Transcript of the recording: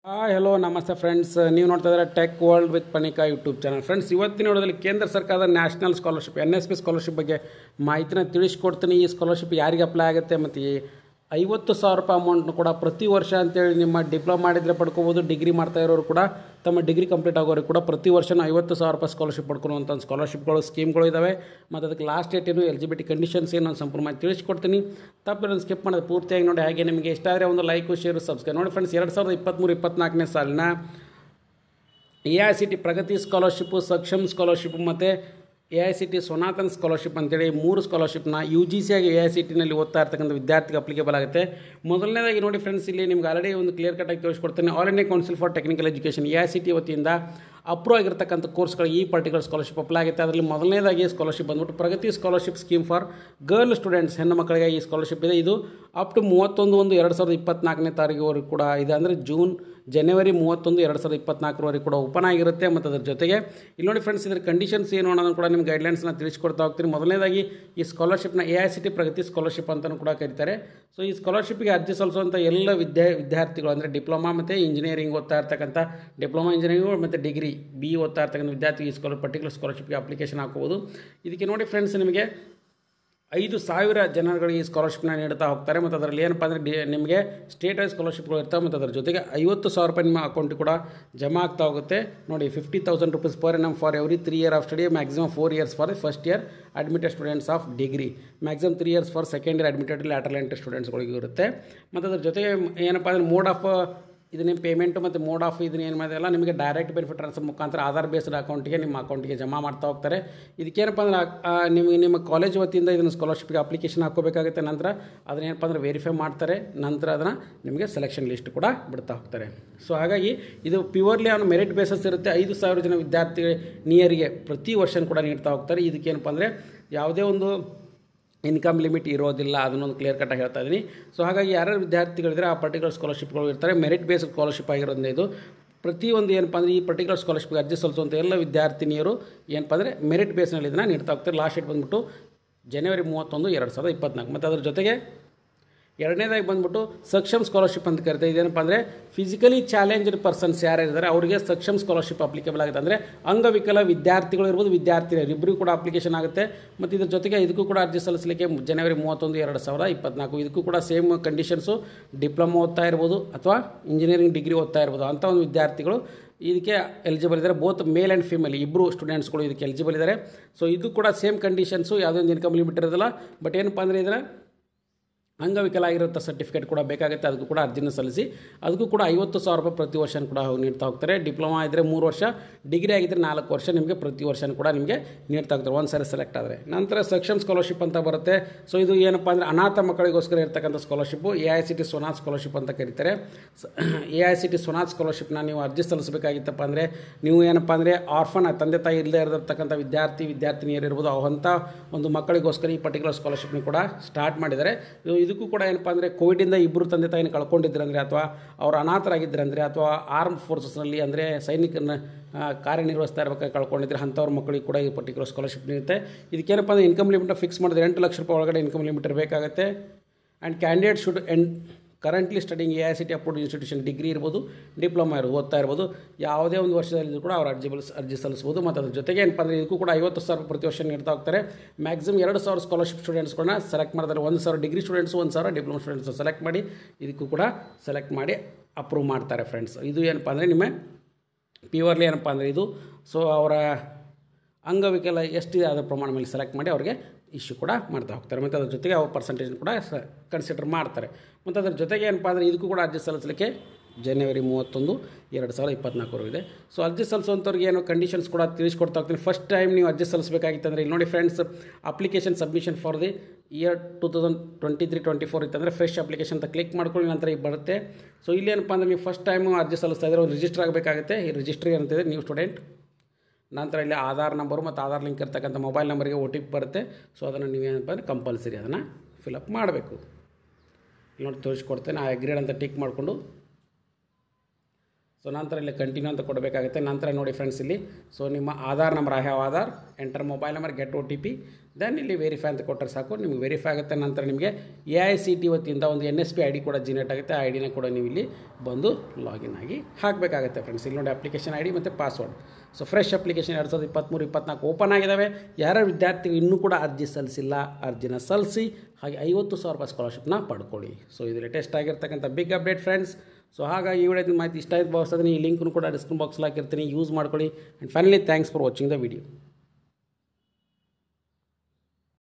Hello ನಮಸ್ತೆ friends, ನೀವು ನೋಡ್ತಾ ಇದ್ದಾರೆ tech world with Panika YouTube channel. Friends, ಇವತ್ತಿನ ವಿಡಿಯೋದಲ್ಲಿ ಕೇಂದ್ರ ಸರ್ಕಾರದ ನ್ಯಾಷನಲ್ ಸ್ಕಾಲರ್ಶಿಪ್ NSP ಸ್ಕಾಲರ್ಶಿಪ್ ಬಗ್ಗೆ ಮಾಹಿತಿನ ತಿಳಿಸ್ಕೊಡ್ತೀನಿ. ಈ ಸ್ಕಾಲರ್ಶಿಪ್ ಯಾರಿಗೆ ಅಪ್ಲೈ ಆಗುತ್ತೆ ಮತ್ತು 50,000 ರೂಪಾಯಿ ಅಮೌಂಟ್ನು ಕೂಡ ಪ್ರತಿ ವರ್ಷ ಅಂತೇಳಿ ನಿಮ್ಮ ಡಿಪ್ಲೊಮಾ ಮಾಡಿದರೆ ಪಡ್ಕೋಬೋದು. ಡಿಗ್ರಿ ಮಾಡ್ತಾ ಇರೋರು ಕೂಡ ತಮ್ಮ ಡಿಗ್ರಿ ಕಂಪ್ಲೀಟ್ ಆಗೋರಿಗೆ ಕೂಡ ಪ್ರತಿ ವರ್ಷನೂ 50,000 ರೂಪಾಯಿ ಸ್ಕಾಲರ್ಶಿಪ್ ಪಡ್ಕೊಳ್ಳುವಂಥ ಸ್ಕಾಲರ್ಶಿಪ್ಗಳು ಸ್ಕೀಮ್ಗಳು ಇದ್ದಾವೆ. ಮತ್ತು ಅದಕ್ಕೆ ಲಾಸ್ಟ್ ಡೇಟ್ ಏನು, ಎಲಿಜಿಬಿಲಿಟಿ ಕಂಡೀಷನ್ಸ್ ಏನು ನಾನು ಸಂಪೂರ್ಣವಾಗಿ ತಿಳಿಸ್ಕೊಡ್ತೀನಿ. ತಪ್ಪು ಸ್ಕಿಪ್ ಮಾಡೋದು ಪೂರ್ತಿಯಾಗಿ ನೋಡಿ. ಹಾಗೆ ನಿಮಗೆ ಇಷ್ಟ ಆದರೆ ಒಂದು ಲೈಕು, ಶೇರು, ಸಬ್ಸ್ಕ್ರೈಬ್ ನೋಡಿ. ಫ್ರೆಂಡ್ಸ್, 2023-24ನೇ ಸಾಲಿನ AICT ಪ್ರಗತಿ ಸ್ಕಾಲರ್ಶಿಪ್ಪು, ಸಕ್ಷಮ್ ಸ್ಕಾಲರ್ಶಿಪ್ಪು ಮತ್ತು AICT ಸೊನಾತನ್ ಸ್ಕಾಲರ್ಶಿಪ್ ಅಂತೇಳಿ 3 ಸ್ಕಾಲರ್ಶಿಪ್ನ UGC ಆಗಿ AICTನಲ್ಲಿ ಓದ್ತಾ ಇರ್ತಕ್ಕಂಥ ವಿದ್ಯಾರ್ಥಿಗೆ ಅಪ್ಲಿಕೇಬಲ್ ಆಗುತ್ತೆ. ಮೊದಲನೇದಾಗಿ ನೋಡಿ ಫ್ರೆಂಡ್ಸ್, ಇಲ್ಲಿ ನಿಮ್ಗೆ ಆಲ್ರೆಡಿ ಒಂದು ಕ್ಲಿಯರ್ ಕಟ್ ಆಗಿ ತಿಳಿಸ್ಕೊಡ್ತೇನೆ. All India Council for Technical Education AICT ವತಿಯಿಂದ ಅಪ್ರೂವ್ ಆಗಿರ್ತಕ್ಕಂಥ ಕೋರ್ಸ್ಗಳು ಈ ಪರ್ಟಿಕ್ಯುಲರ್ ಸ್ಕಾಲರ್ಶಿಪ್ ಅಪ್ಲೈ ಆಗುತ್ತೆ. ಅದರಲ್ಲಿ ಮೊದಲನೇದಾಗಿ ಸ್ಕಾಲರ್ಶಿಪ್ ಬಂದ್ಬಿಟ್ಟು Pragati scholarship scheme for girl students, ಹೆಣ್ಣು ಮಕ್ಕಳಿಗೆ ಈ ಸ್ಕಾಲರ್ಶಿಪ್ ಇದೆ. ಇದು ಅಪ್ ಟು 31/1/2024ನೇ ತಾರೀಕುವರೆಗೂ ಕೂಡ ಇದೆ. ಅಂದರೆ ಜನವರಿ 31, 2024 ಕೂಡ ಓಪನ್ ಆಗಿರುತ್ತೆ. ಮತ್ತು ಅದರ ಜೊತೆಗೆ ಇಲ್ಲಿ ನೋಡಿ ಫ್ರೆಂಡ್ಸ್, ಇದರ ಕಂಡೀಷನ್ಸ್ ಏನು ಅನ್ನೋದನ್ನು ಕೂಡ ನಿಮ್ಮ ಗೈಡ್ಲೈನ್ಸ್ನ ತಿಳಿಸ್ಕೊಡ್ತಾ ಹೋಗ್ತೀನಿ. ಮೊದಲನೇದಾಗಿ ಈ ಸ್ಕಾಲರ್ಶಿಪ್ನ AICT ಪ್ರಗತಿ ಸ್ಕಾಲರ್ಶಿಪ್ ಅಂತಲೂ ಕೂಡ ಕರೀತಾರೆ. ಸೊ ಈ ಸ್ಕಾಲರ್ಶಿಪ್ಗೆ ಅರ್ಜಿ ಸಲ್ಲಿಸುವಂಥ ಎಲ್ಲ ವಿದ್ಯಾರ್ಥಿಗಳು ಅಂದರೆ ಡಿಪ್ಲೊಮಾ ಮತ್ತು ಇಂಜಿನಿಯರಿಂಗ್ ಓದ್ತಾ ಇರ್ತಕ್ಕಂಥ ಡಿಪ್ಲೊಮಾ ಇಂಜಿನಿಯರಿಂಗ್ ಮತ್ತು ಡಿಗ್ರಿ BE ಓದ್ತಾ ಇರ್ತಕ್ಕಂಥ ವಿದ್ಯಾರ್ಥಿ ಈ ಪರ್ಟಿಕ್ಯುಲರ್ ಸ್ಕಾಲರ್ಶಿಪ್ಗೆ ಅಪ್ಲಿಕೇಶನ್ ಹಾಕೋಬೋದು. ಇದಕ್ಕೆ ನೋಡಿ ಫ್ರೆಂಡ್ಸ್, ನಿಮಗೆ 5,000 ಜನಗಳಿಗೆ ಈ ಸ್ಕಾಲರ್ಶಿಪ್ನ ನೀಡ್ತಾ ಹೋಗ್ತಾರೆ. ಮತ್ತು ಅದರಲ್ಲಿ ಏನಪ್ಪ ಅಂದರೆ ನಿಮಗೆ ಸ್ಟೇಟ್ ವೈಸ್ ಸ್ಕಾಲರ್ಶಿಪ್ಗಳು ಇರ್ತವೆ. ಮತ್ತು ಅದರ ಜೊತೆಗೆ 50,000 ರೂಪಾಯಿ ನಿಮ್ಮ ಅಕೌಂಟಿಗೆ ಕೂಡ ಜಮಾ ಆಗ್ತಾ ಹೋಗುತ್ತೆ. ನೋಡಿ, 50,000 rupees per annum for every 3 year of study, maximum 4 years for the first year admitted students of degree, maximum 3 years for second year admitted lateral entry ಸ್ಟೂಡೆಂಟ್ಸ್ಗಳಿಗೂ ಇರುತ್ತೆ. ಮತ್ತು ಅದರ ಜೊತೆಗೆ ಏನಪ್ಪ ಅಂದರೆ ಮೋಡ್ ಆಫ್ ಇದನ್ನೇ ಪೇಮೆಂಟು ಮತ್ತು ಮೋಡ್ ಆಫ್ ಇದನ್ನ ಏನು ಮಾಡಿದೆಲ್ಲ ನಿಮಗೆ ಡೈರೆಕ್ಟ್ ಬೆನಿಫಿಟ್ ಟ್ರಾನ್ಸ್ಫರ್ ಮುಖಾಂತರ ಆಧಾರ್ ಬೇಸ್ಡ್ ಅಕೌಂಟಿಗೆ ನಿಮ್ಮ ಅಕೌಂಟಿಗೆ ಜಮಾ ಮಾಡ್ತಾ ಹೋಗ್ತಾರೆ. ಇದಕ್ಕೇನಪ್ಪ ಅಂದ್ರೆ ನಿಮಗೆ ನಿಮ್ಮ ಕಾಲೇಜ್ ವತಿಯಿಂದ ಇದನ್ನು ಸ್ಕಾಲರ್ಶಿಪ್ಗೆ ಅಪ್ಲಿಕೇಶನ್ ಹಾಕೋಬೇಕಾಗುತ್ತೆ. ನಂತರ ಅದನ್ನೇನಪ್ಪ ಅಂದರೆ ವೆರಿಫೈ ಮಾಡ್ತಾರೆ. ನಂತರ ಅದನ್ನು ನಿಮಗೆ ಸೆಲೆಕ್ಷನ್ ಲಿಸ್ಟ್ ಕೂಡ ಬಿಡ್ತಾ ಹೋಗ್ತಾರೆ. ಸೊ ಹಾಗಾಗಿ ಇದು ಪ್ಯೂರ್ಲಿ ಆನ್ ಮೆರಿಟ್ ಬೇಸಸ್ ಇರುತ್ತೆ. 5,000 ಜನ ವಿದ್ಯಾರ್ಥಿನಿಯರಿಗೆ ಪ್ರತಿ ವರ್ಷ ಕೂಡ ನೀಡ್ತಾ ಹೋಗ್ತಾರೆ. ಇದಕ್ಕೇನಪ್ಪ ಅಂದರೆ ಯಾವುದೇ ಒಂದು ಇನ್ಕಮ್ ಲಿಮಿಟ್ ಇರೋದಿಲ್ಲ. ಅದನ್ನೊಂದು ಕ್ಲಿಯರ್ ಕಟ್ಟಾಗಿ ಹೇಳ್ತಾ ಇದ್ದೀನಿ. ಸೊ ಹಾಗಾಗಿ ಯಾರ್ಯಾರು ವಿದ್ಯಾರ್ಥಿಗಳಿದ್ರೆ ಆ ಪರ್ಟಿಕ್ಯುಲರ್ ಸ್ಕಾಲರ್ಶಿಪ್ಗಳು ಇರ್ತಾರೆ. ಮೆರಿಟ್ ಬೇಸ್ಡ್ ಸ್ಕಾಲರ್ಶಿಪ್ ಆಗಿರೋದ್ರಿಂದ ಇದು ಪ್ರತಿಯೊಂದು ಏನಪ್ಪ ಅಂದರೆ ಈ ಪರ್ಟಿಕ್ಯುಲರ್ ಸ್ಕಾಲರ್ಶಿಪ್ಗೆ ಅರ್ಜಿ ಸಲ್ಲಿಸುವಂಥ ಎಲ್ಲ ವಿದ್ಯಾರ್ಥಿನಿಯರು ಏನಪ್ಪ ಅಂದರೆ ಮೆರಿಟ್ ಬೇಸ್ನಲ್ಲಿ ಇದನ್ನು ನೀಡ್ತಾ ಹೋಗ್ತಾರೆ. ಲಾಸ್ಟ್ ಡೇಟ್ ಬಂದುಬಿಟ್ಟು ಜನವರಿ 31, 2024. ಮತ್ತು ಅದರ ಜೊತೆಗೆ ಎರಡನೇದಾಗಿ ಬಂದುಬಿಟ್ಟು ಸಕ್ಷಮ್ ಸ್ಕಾಲರ್ಶಿಪ್ ಅಂತ ಕರಿತಾರೆ. ಇದೇನಪ್ಪ ಅಂದರೆ ಫಿಸಿಕಲಿ ಚಾಲೆಂಜ್ಡ್ ಪರ್ಸನ್ಸ್ ಯಾರಿದ್ದಾರೆ ಅವರಿಗೆ ಸಕ್ಷಮ್ ಸ್ಕಾಲರ್ಶಿಪ್ ಅಪ್ಲಿಕೇಬಲ್ ಆಗುತ್ತೆ. ಅಂದರೆ ಅಂಗವಿಕಲ ವಿದ್ಯಾರ್ಥಿಗಳು ಇರ್ಬೋದು, ವಿದ್ಯಾರ್ಥಿನಿಯರು ಇಬ್ಬರಿಗೂ ಕೂಡ ಅಪ್ಲಿಕೇಶನ್ ಆಗುತ್ತೆ. ಮತ್ತು ಇದ್ರ ಜೊತೆಗೆ ಇದಕ್ಕೂ ಕೂಡ ಅರ್ಜಿ ಸಲ್ಲಿಸಲಿಕ್ಕೆ ಜನವರಿ 31, 2024. ಇದಕ್ಕೂ ಕೂಡ ಸೇಮ್ ಕಂಡೀಷನ್ಸು, ಡಿಪ್ಲೊಮಾ ಓದ್ತಾ ಇರ್ಬೋದು ಅಥವಾ ಇಂಜಿನಿಯರಿಂಗ್ ಡಿಗ್ರಿ ಓದ್ತಾ ಇರ್ಬೋದು ಅಂಥ ಒಂದು ವಿದ್ಯಾರ್ಥಿಗಳು ಇದಕ್ಕೆ ಎಲಿಜಿಬಲ್ ಇದ್ದಾರೆ. ಬೋತ್ ಮೇಲ್ ಆ್ಯಂಡ್ ಫೀಮೇಲ್ ಇಬ್ಬರು ಸ್ಟೂಡೆಂಟ್ಸ್ಗಳು ಇದಕ್ಕೆ ಎಲಿಜಿಬಲ್ ಇದ್ದಾರೆ. ಸೊ ಇದು ಕೂಡ ಸೇಮ್ ಕಂಡೀಷನ್ಸು, ಯಾವುದೇ ಒಂದು ಇನ್ಕಮ್ ಲಿಮಿಟ್ ಇರೋದಿಲ್ಲ. ಬಟ್ ಏನಪ್ಪ ಅಂದರೆ ಇದನ್ನು ಅಂಗವಿಕಲ ಆಗಿರೋಂಥ ಸರ್ಟಿಫಿಕೇಟ್ ಕೂಡ ಬೇಕಾಗುತ್ತೆ. ಅದಕ್ಕೂ ಕೂಡ ಅರ್ಜಿನ ಸಲ್ಲಿಸಿ ಅದಕ್ಕೂ ಕೂಡ 50,000 ರೂಪಾಯಿ ಪ್ರತಿ ವರ್ಷ ಕೂಡ ನೀಡ್ತಾ ಹೋಗ್ತಾರೆ. ಡಿಪ್ಲೊಮಾ ಇದ್ದರೆ 3 ವರ್ಷ, ಡಿಗ್ರಿ ಆಗಿದ್ದರೆ 4 ವರ್ಷ ನಿಮಗೆ ಪ್ರತಿ ವರ್ಷ ಕೂಡ ನಿಮಗೆ ನೀಡ್ತಾ ಹೋಗ್ತಾರೆ ಒಂದು ಸಾರಿ ಸೆಲೆಕ್ಟ್ ಆದರೆ. ನಂತರ ಸಕ್ಷಮ್ ಸ್ಕಾಲರ್ಶಿಪ್ ಅಂತ ಬರುತ್ತೆ. ಸೊ ಇದು ಏನಪ್ಪ ಅಂದರೆ ಅನಾಥ ಮಕ್ಕಳಿಗೋಸ್ಕರ ಇರ್ತಕ್ಕಂಥ ಸ್ಕಾಲರ್ಶಿಪ್ಪು AICT ಸೊನಾಥ್ ಸ್ಕಾಲರ್ಶಿಪ್ ಅಂತ ಕರೀತಾರೆ. AICT ಸೊನಾಥ್ ಸ್ಕಾಲರ್ಶಿಪ್ನ ನೀವು ಅರ್ಜಿ ಸಲ್ಲಿಸಬೇಕಾಗಿತ್ತಪ್ಪ ಅಂದರೆ ನೀವು ಏನಪ್ಪ ಅಂದರೆ ಆರ್ಫನ್, ತಂದೆ ತಾಯಿ ಇಲ್ಲದೆ ಇರತಕ್ಕಂಥ ವಿದ್ಯಾರ್ಥಿನಿಯರು ಇರ್ಬೋದು, ಅಂಥ ಒಂದು ಮಕ್ಕಳಿಗೋಸ್ಕರ ಈ ಪರ್ಟಿಕ್ಯುಲರ್ ಸ್ಕಾಲರ್ಶಿಪ್ನ ಕೂಡ ಸ್ಟಾರ್ಟ್ ಮಾಡಿದ್ದಾರೆ. ಇದಕ್ಕೂ ಕೂಡ ಏನಪ್ಪ ಅಂದರೆ ಕೋವಿಡಿಂದ ಇಬ್ಬರು ತಂದೆ ತಾಯಿನ ಕಳ್ಕೊಂಡಿದ್ರಂದರೆ ಅಥವಾ ಅವರು ಅನಾಥರಾಗಿದ್ದರಂದರೆ ಅಥವಾ ಆರ್ಮ್ ಫೋರ್ಸಸ್ನಲ್ಲಿ ಅಂದರೆ ಸೈನಿಕರನ್ನ ಕಾರ್ಯನಿರ್ವಹಿಸ್ತಾ ಇರಬೇಕಾಗಿ ಕಳ್ಕೊಂಡಿದ್ರೆ ಅಂಥವ್ರ ಮಕ್ಕಳಿಗೆ ಕೂಡ ಈ ಪರ್ಟಿಕ್ಯುಲರ್ ಸ್ಕಾಲರ್ಶಿಪ್ ನೀಡುತ್ತೆ. ಇದಕ್ಕೇನಪ್ಪ ಅಂದರೆ ಇನ್ಕಮ್ ಲಿಮಿಟ್ ಫಿಕ್ಸ್ ಮಾಡಿದ್ರೆ 8 ಲಕ್ಷ ರೂಪಾಯಿ ಒಳಗಡೆ ಇನ್ಕಮ್ ಲಿಮಿಟ್ ಇರಬೇಕಾಗುತ್ತೆ. And candidate should currently studying AICT approved institution, degree ಇರ್ಬೋದು, ಡಿಪ್ಲೊಮಾ ಓದ್ತಾ ಇರ್ಬೋದು, ಯಾವುದೇ ಒಂದು ವರ್ಷದಲ್ಲಿ ಕೂಡ ಅವರು ಅರ್ಜಿ ಸಲ್ಲಿಸ್ಬೋದು. ಮತ್ತು ಅದ್ರ ಜೊತೆಗೆ ಏನಪ್ಪ ಅಂದರೆ ಇದಕ್ಕೂ ಕೂಡ 50,000 ಪ್ರತಿ ವರ್ಷ ನೀಡ್ತಾ ಹೋಗ್ತಾರೆ. ಮ್ಯಾಕ್ಸಿಮಮ್ 2,000 ಸ್ಕಾಲರ್ಶಿಪ್ ಸ್ಟೂಡೆಂಟ್ಸ್ಗಳನ್ನ ಸೆಲೆಕ್ಟ್ ಮಾಡ್ತಾರೆ. 1,000 degree students, 1,000 diploma students select ಮಾಡಿ ಇದಕ್ಕೂ ಕೂಡ ಸೆಲೆಕ್ಟ್ ಮಾಡಿ ಅಪ್ರೂವ್ ಮಾಡ್ತಾರೆ ಫ್ರೆಂಡ್ಸ್. ಇದು ಏನಪ್ಪ ಅಂದರೆ ನಿಮ್ಮ ಪ್ಯೂರ್ಲಿ ಏನಪ್ಪ ಅಂದರೆ ಇದು ಸೊ ಅವರ ಅಂಗವಿಕಲ ಎಷ್ಟಿದೆ ಅದರ ಪ್ರಮಾಣ ಮೇಲೆ ಸೆಲೆಕ್ಟ್ ಮಾಡಿ ಅವ್ರಿಗೆ ಇಶ್ಯೂ ಕೂಡ ಮಾಡ್ತಾ ಹೋಗ್ತಾರೆ. ಮತ್ತು ಅದ್ರ ಜೊತೆಗೆ ಅವ್ರ ಪರ್ಸೆಂಟೇಜ್ ಕೂಡ ಕನ್ಸಿಡರ್ ಮಾಡ್ತಾರೆ. ಮತ್ತು ಅದ್ರ ಜೊತೆಗೆ ಏನಪ್ಪ ಅಂದರೆ ಇದಕ್ಕೂ ಕೂಡ ಅರ್ಜಿ ಸಲ್ಲಿಸಲಿಕ್ಕೆ ಜನವರಿ 31, 2024 ಇದೆ. ಸೊ ಅರ್ಜಿ ಸಲ್ಲಿಸುವಂಥವ್ರಿಗೆ ಏನೋ ಕಂಡೀಷನ್ಸ್ ಕೂಡ ತಿಳಿಸ್ಕೊಡ್ತಾ ಹೋಗ್ತೀನಿ. ಫಸ್ಟ್ ಟೈಮ್ ನೀವು ಅರ್ಜಿ ಸಲ್ಲಿಸಬೇಕಾಗಿತ್ತು ಅಂದರೆ ಇಲ್ಲಿ ನೋಡಿ friends, application submission for the year 2023-24 ಇತ್ತಂದರೆ ಫ್ರೆಶ್ ಅಪ್ಲಿಕೇಶನ್ ಅಂತ ಕ್ಲಿಕ್ ಮಾಡ್ಕೊಳ್ಳಿ. ನಂತರ ಈಗ ಬರುತ್ತೆ. ಸೊ ಇಲ್ಲಿ ಏನಪ್ಪ ಅಂದರೆ ನೀವು ಫಸ್ಟ್ ಟೈಮು ಅರ್ಜಿ ಸಲ್ಲಿಸ್ತಾ ಇದ್ದರೆ ಒಂದು ರಿಜಿಸ್ಟರ್ ಆಗಬೇಕಾಗುತ್ತೆ. ಈ ರಿಜಿಸ್ಟ್ರಿ ಅಂತಿದೆ ನ್ಯೂ ಸ್ಟೂಡೆಂಟ್. ನಂತರ ಇಲ್ಲಿ ಆಧಾರ್ ನಂಬರು ಮತ್ತು ಆಧಾರ್ ಲಿಂಕ್ ಇರ್ತಕ್ಕಂಥ ಮೊಬೈಲ್ ನಂಬರಿಗೆ OTP ಬರುತ್ತೆ. ಸೊ ಅದನ್ನು ನೀವೇನಪ್ಪ ಅಂದರೆ ಕಂಪಲ್ಸರಿ ಅದನ್ನು ಫಿಲಪ್ ಮಾಡಬೇಕು. ಇಲ್ಲಿ ನೋಡಿ ತೋರಿಸ್ಕೊಡ್ತೇನೆ. ಆ ಅಗ್ರೀಡ್ ಅಂತ ಟಿಕ್ ಮಾಡಿಕೊಂಡು ಸೊ ನಂತರ ಇಲ್ಲಿ ಕಂಟಿನ್ಯೂ ಅಂತ ಕೊಡಬೇಕಾಗುತ್ತೆ. ನಂತರ ನೋಡಿ ಫ್ರೆಂಡ್ಸ್ ಇಲ್ಲಿ ಸೊ ನಿಮ್ಮ Aadhaar number, I have Aadhaar, enter mobile number, get OTP, then ಇಲ್ಲಿ ವೆರಿಫೈ ಅಂತ ಕೊಟ್ಟರೆ ಸಾಕು, ನಿಮಗೆ ವೆರಿಫೈ ಆಗುತ್ತೆ. ನಂತರ ನಿಮಗೆ AICT ವತಿಯಿಂದ ಒಂದು NSP ID ಕೂಡ ಜನರೇಟ್ ಆಗುತ್ತೆ. ಆ ಐಡಿನ ಕೂಡ ನೀವು ಇಲ್ಲಿ ಬಂದು ಲಾಗಿನ್ ಆಗಿ ಹಾಕಬೇಕಾಗುತ್ತೆ ಫ್ರೆಂಡ್ಸ್. ಇಲ್ಲಿ ನೋಡಿ ಅಪ್ಲಿಕೇಶನ್ ID ಮತ್ತು password. So fresh application 2023-24 open ಆಗಿದ್ದಾವೆ. ಯಾರ ವಿದ್ಯಾರ್ಥಿಗಳು ಇನ್ನೂ ಕೂಡ ಅರ್ಜಿ ಸಲ್ಲಿಸಿಲ್ಲ, ಅರ್ಜಿನ ಸಲ್ಲಿಸಿ, ಹಾಗೆ 50,000 ರೂಪಾಯಿ ಸ್ಕಾಲರ್ಶಿಪ್ನ ಪಡ್ಕೊಳ್ಳಿ. ಸೊ ಇದು ಲೇಟೆಸ್ಟ್ ಆಗಿರ್ತಕ್ಕಂಥ ಬಿಗ್ ಅಪ್ಡೇಟ್ ಫ್ರೆಂಡ್ಸ್. ಸೊ ಹಾಗಾಗಿ ಈ ವಿಡಿಯೋದ ಮಾಹಿತಿ ಇಷ್ಟ ಆಯ್ತು ಭಾವಿಸ್ತದೆ. ಈ ಲಿಂಕ್ನು ಕೂಡ ಡಿಸ್ಕ್ರಿಪ್ಷನ್ ಬಾಕ್ಸಲ್ಲಿ ಹಾಕಿರ್ತೀನಿ, ಯೂಸ್ ಮಾಡ್ಕೊಳ್ಳಿ. And finally thanks for watching the video.